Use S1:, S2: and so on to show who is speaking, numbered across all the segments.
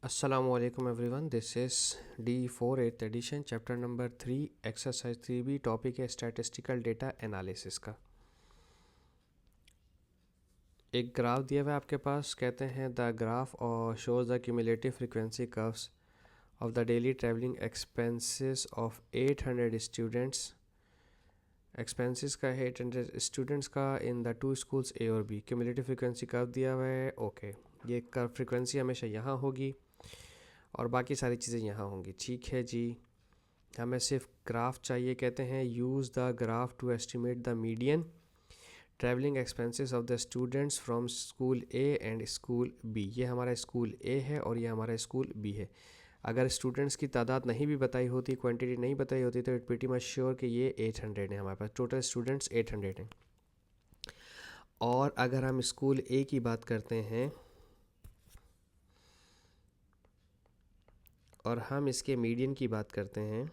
S1: Assalamualaikum everyone, this is D4 8th edition, chapter number 3, exercise 3B, topic है statistical data analysis का। एक graph दिया हुआ है आपके पास, कहते हैं द ग्राफ और shows the cumulative frequency curves of the daily travelling expenses of 800 students. Expenses का है 800 स्टूडेंट्स का इन द टू स्कूल्स ए और बी। क्यूमुलेटिव फ्रीक्वेंसी कर्व दिया हुआ है। ओके, ये कर्व फ्रीक्वेंसी हमेशा यहाँ होगी और बाकी सारी चीज़ें यहाँ होंगी। ठीक है जी, हमें सिर्फ ग्राफ चाहिए। कहते हैं use the graph to estimate the median travelling expenses of the students from school A and school B. ये हमारा स्कूल ए है और ये हमारा स्कूल बी है। अगर स्टूडेंट्स की तादाद नहीं भी बताई होती, क्वांटिटी नहीं बताई होती, तो इट प्रीटी मच श्योर कि ये 800 है। हमारे पास टोटल स्टूडेंट्स 800 हैं। और अगर हम स्कूल ए की बात करते हैं और हम इसके मीडियन की बात करते हैं,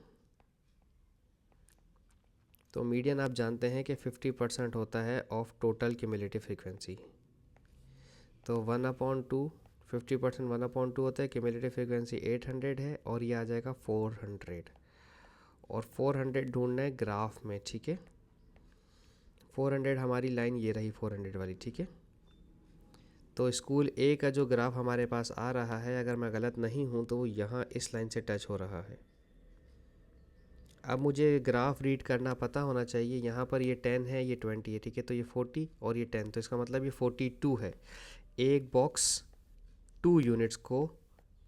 S1: तो मीडियन आप जानते हैं कि 50% होता है ऑफ टोटल क्यूमुलेटिव फ्रीक्वेंसी। तो 1/2 50% 1/2 होता है। क्यूमुलेटिव फ्रीक्वेंसी 800 है और ये आ जाएगा 400। और 400 ढूंढना है ग्राफ में। ठीक है, 400 हमारी लाइन ये रही 400 वाली। ठीक है, तो स्कूल ए का जो ग्राफ हमारे पास आ रहा है, अगर मैं गलत नहीं हूँ तो वो यहाँ इस लाइन से टच हो रहा है। अब मुझे ग्राफ रीड करना पता होना चाहिए। यहाँ पर ये 10 है, ये 20 है। ठीक है, तो ये 40 और ये 10, तो इसका मतलब ये 42 है। एक बॉक्स 2 यूनिट्स को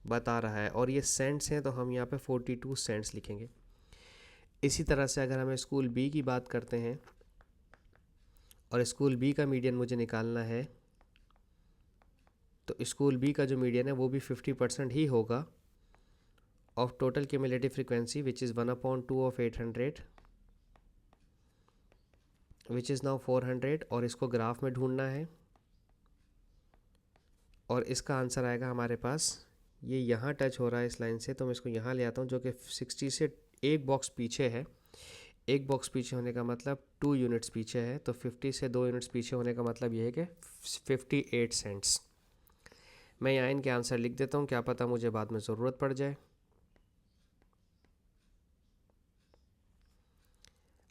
S1: बता रहा है और ये सेंट्स हैं, तो हम यहाँ पे 42 सेंट्स लिखेंगे। इसी तरह से अगर हमें स्कूल बी की बात करते हैं और स्कूल बी का मीडियन मुझे निकालना है, तो स्कूल बी का जो मीडियन है वो भी 50% ही होगा of total cumulative frequency which is 1/2 of 800 which is now 400। और इसको ग्राफ में ढूंढना है और इसका आंसर आएगा हमारे पास, ये यहाँ टच हो रहा है इस लाइन से, तो मैं इसको यहाँ ले आता हूँ, जो कि 60 से एक बॉक्स पीछे है। एक बॉक्स पीछे होने का मतलब 2 यूनिट्स पीछे है, तो 50 से 2 यूनिट्स पीछे होने का मतलब ये है कि 58 सेंट्स। मैं यहाँ इनके आंसर लिख देता हूँ, क्या पता मुझे बाद में ज़रूरत पड़ जाए।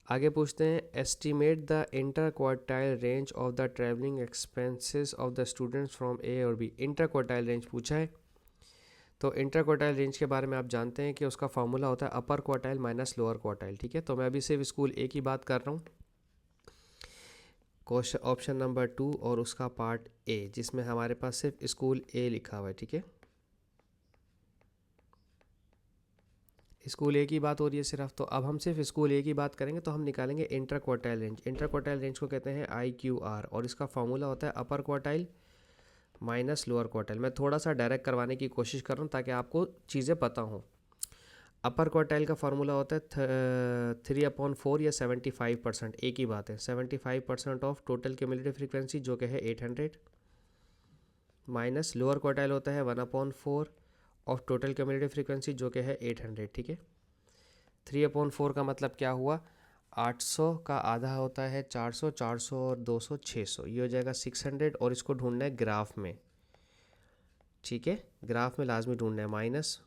S1: आगे पूछते हैं estimate the interquartile range of the travelling expenses of the students from A और बी। इंटर क्वार्टाइल रेंज पूछा है, तो इंटर क्वार्टाइल रेंज के बारे में आप जानते हैं कि उसका फॉर्मूला होता है अपर क्वार्टाइल माइनस लोअर क्वार्टाइल। ठीक है, तो मैं अभी सिर्फ स्कूल ए की बात कर रहा हूँ। क्वेश्चन ऑप्शन नंबर 2 और उसका पार्ट ए, जिसमें हमारे पास सिर्फ स्कूल ए लिखा हुआ है। ठीक है, स्कूल ए की बात हो रही है सिर्फ, तो अब हम सिर्फ स्कूल ए की बात करेंगे, तो हम निकालेंगे inter quartile range. Inter quartile range को कहते हैं IQR और इसका फॉर्मूला होता है अपर क्वार्टाइल माइनस लोअर क्वार्टाइल। मैं थोड़ा सा डायरेक्ट करवाने की कोशिश कर रहा हूँ ताकि आपको चीज़ें पता हों। अपर क्वार्टाइल का फार्मूला होता है 3/4 या 75%, एक ही बात है। 75% ऑफ टोटल क्यूमुलेटिव फ्रीक्वेंसी जो कि है 800 माइनस लोअर क्वार्टाइल होता है 1/4 ऑफ टोटल क्यूमुलेटिव फ्रीक्वेंसी जो कि है 800। ठीक है, 3/4 का मतलब क्या हुआ, 800 का आधा होता है 400, 400 और 200 600, ये हो जाएगा 600। और इसको ढूंढना है ग्राफ में। ठीक है, ग्राफ में लाजमी ढूंढना है। माइनस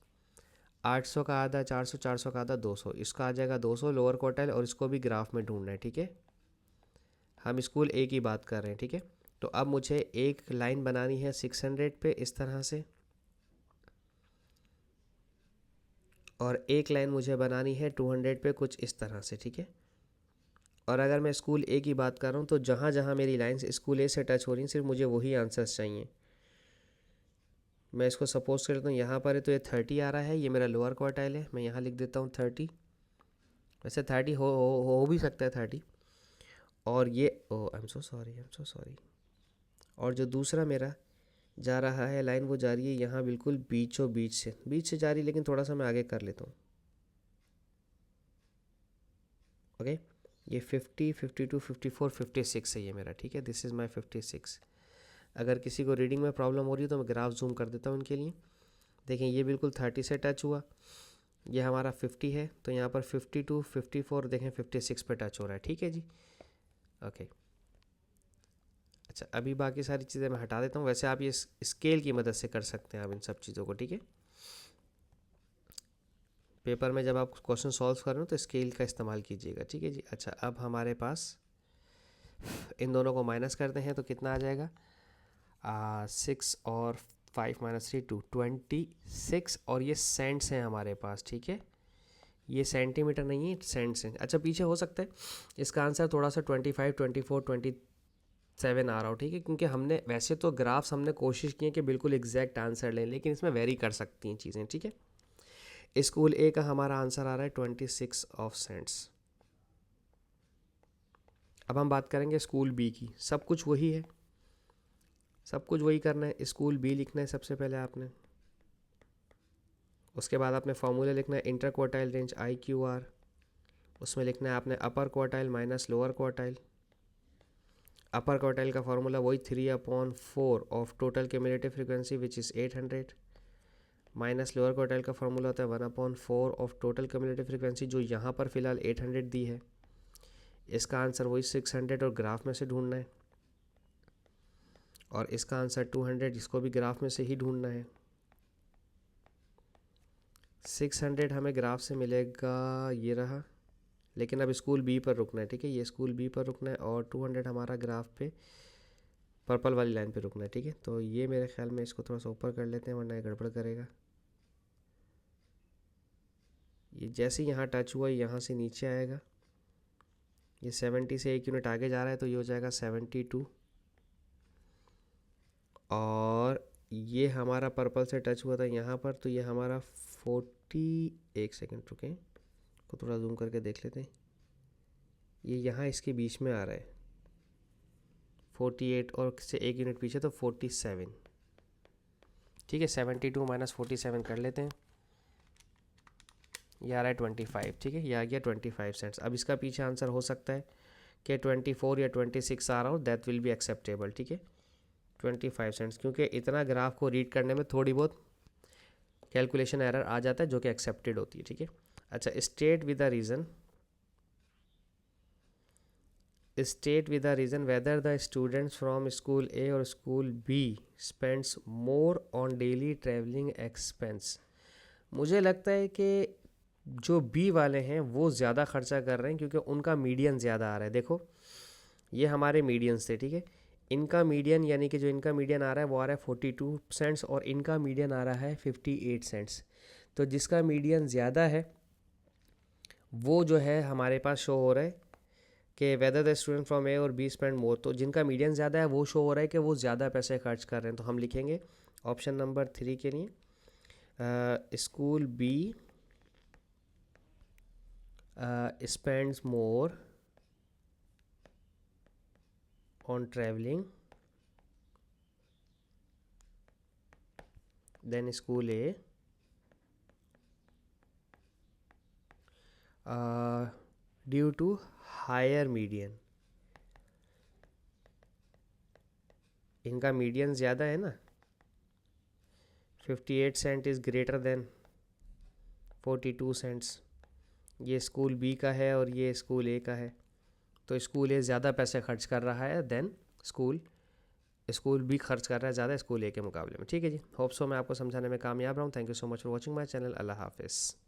S1: 800 का आधा 400, 400 का आधा 200, इसका आ जाएगा 200 लोअर क्वार्टाइल और इसको भी ग्राफ में ढूंढना है। ठीक है, हम स्कूल ए की बात कर रहे हैं। ठीक है, तो अब मुझे एक लाइन बनानी है 600 पे इस तरह से, और एक लाइन मुझे बनानी है 200 पे कुछ इस तरह से। ठीक है, और अगर मैं स्कूल ए की बात कर रहा हूँ तो जहाँ जहाँ मेरी लाइन्स स्कूल ए से टच हो रही हैं सिर्फ मुझे वही आंसर्स चाहिए। मैं इसको सपोज कर लेता हूँ, यहाँ पर है तो ये 30 आ रहा है, ये मेरा लोअर क्वार्टाइल है, मैं यहाँ लिख देता हूँ 30। वैसे 30 हो भी सकता है 30। और ये I am so sorry, I am so sorry. और जो दूसरा मेरा जा रहा है लाइन, वो जा रही है यहाँ बिल्कुल बीच से जा रही है, लेकिन थोड़ा सा मैं आगे कर लेता हूँ। ओके, ये 50 52 54 56 है ये मेरा। ठीक है, दिस इज़ माई 56। अगर किसी को रीडिंग में प्रॉब्लम हो रही है तो मैं ग्राफ जूम कर देता हूँ इनके लिए। देखें, ये बिल्कुल 30 से टच हुआ, ये हमारा 50 है, तो यहाँ पर 52 54 देखें 56 पे टच हो रहा है। ठीक है जी, ओके। अच्छा, अभी बाकी सारी चीज़ें मैं हटा देता हूँ। वैसे आप ये स्केल की मदद से कर सकते हैं आप इन सब चीज़ों को, ठीक है। पेपर में जब आप क्वेश्चन सॉल्व कर रहे हो तो स्केल का इस्तेमाल कीजिएगा, ठीक है जी। अच्छा, अब हमारे पास इन दोनों को माइनस करते हैं तो कितना आ जाएगा, 6 और 5 - 3 2 26, और ये सेंट्स हैं हमारे पास, ठीक है। ये सेंटीमीटर नहीं है, सेंट्स हैं। अच्छा, पीछे हो सकता है इसका आंसर थोड़ा सा 25 24 27 आ रहा हो, ठीक है, क्योंकि हमने वैसे तो ग्राफ्स हमने कोशिश की है कि बिल्कुल एग्जैक्ट आंसर लें, लेकिन इसमें वेरी कर सकती हैं चीज़ें, ठीक है। स्कूल ए का हमारा आंसर आ रहा है 26 ऑफ सेंट्स। अब हम बात करेंगे स्कूल बी की। सब कुछ वही है, सब कुछ वही करना है। स्कूल बी लिखना है सबसे पहले आपने, उसके बाद आपने फॉर्मूला लिखना है इंटर क्वार्टाइल रेंज IQR। उसमें लिखना है आपने अपर क्वार्टाइल माइनस लोअर क्वार्टाइल। अपर क्वार्टाइल का फार्मूला वही 3/4 of total cumulative frequency which is 800, minus lower quartile का फार्मूला होता है 1/4 ऑफ टोटल क्यूमुलेटिव फ्रीक्वेंसी जो यहाँ पर फिलहाल 800 दी है। इसका आंसर वही 600 और ग्राफ में से ढूंढना है, और इसका आंसर 200, इसको भी ग्राफ में से ही ढूंढना है। 600 हमें ग्राफ से मिलेगा, ये रहा, लेकिन अब स्कूल बी पर रुकना है, ठीक है। ये स्कूल बी पर रुकना है, और 200 हमारा ग्राफ पे पर्पल वाली लाइन पे रुकना है, ठीक है। तो ये मेरे ख्याल में इसको थोड़ा सा ऊपर कर लेते हैं, वरना ये गड़बड़ करेगा। ये जैसे यहाँ टच हुआ यहाँ से नीचे आएगा, ये 70 से 1 यूनिट आगे जा रहा है, तो ये हो जाएगा 72। और ये हमारा पर्पल से टच हुआ था यहाँ पर, तो ये हमारा 40, 1 सेकेंड रुकें, को थोड़ा जूम करके देख लेते हैं। ये यहाँ इसके बीच में आ रहा है 48, और से 1 यूनिट पीछे तो 47, ठीक है। 72 - 47 कर लेते हैं, ये आ रहा है 25, ठीक है। ये आ गया 25 सेंट्स। अब इसका पीछे आंसर हो सकता है कि 24 या 26 आ रहा हो, दैट विल बी एक्सेप्टेबल, ठीक है। 25 सेंट्स, क्योंकि इतना ग्राफ को रीड करने में थोड़ी बहुत कैलकुलेशन एरर आ जाता है जो कि एक्सेप्टेड होती है, ठीक है। अच्छा, state with the reason, state with the reason whether the students from school A or school B spends more on daily traveling expense। मुझे लगता है कि जो बी वाले हैं वो ज़्यादा खर्चा कर रहे हैं, क्योंकि उनका मीडियन ज़्यादा आ रहा है। देखो, ये हमारे मीडियंस थे, ठीक है। इनका मीडियन, यानी कि जो इनका मीडियन आ रहा है वो आ रहा है 42 सेंट्स, और इनका मीडियन आ रहा है 58 सेंट्स। तो जिसका मीडियन ज़्यादा है वो जो है हमारे पास शो हो रहा है कि whether the student from A और बी स्पेंड मोर। तो जिनका मीडियन ज़्यादा है वो शो हो रहा है कि वो ज़्यादा पैसे खर्च कर रहे हैं। तो हम लिखेंगे ऑप्शन नंबर 3 के लिए, school B spends more on travelling than school A due to higher median. इनका मीडियन ज़्यादा है ना, 58 cent is greater than 42 cents. ये स्कूल बी का है और ये स्कूल ए का है, तो स्कूल ए ज़्यादा पैसे खर्च कर रहा है देन स्कूल बी खर्च कर रहा है ज़्यादा स्कूल ए के मुकाबले में, ठीक है जी। होप सो मैं आपको समझाने में कामयाब रहा हूँ। Thank you so much for watching my channel. अल्लाह हाफिज़।